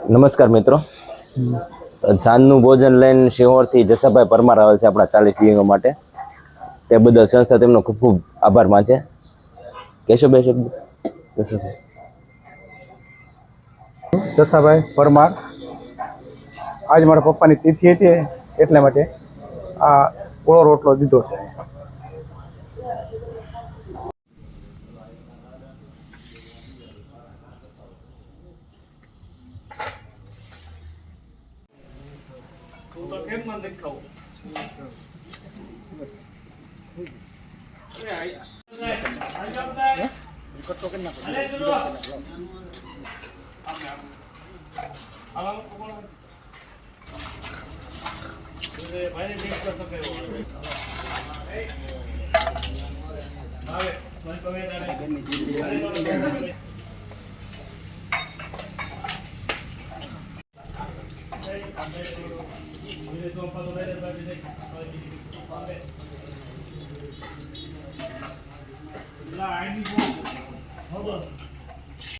નમસ્કાર મિત્રો, સાંજનું ભોજન લઈને શિહોરથી જસાભાઈ પરમાર આવેલ છે આપણા 40 દિવ્યાંગો માટે. તે બદલ સંસ્થા તેમનો ખૂબ ખૂબ આભાર માને છે. કેશવભાઈ શબ્દ. જસાભાઈ પરમાર, આજ મારા પપ્પાની તિથિ હતી એટલા માટે આ ઓળો રોટલો દીધો છે. I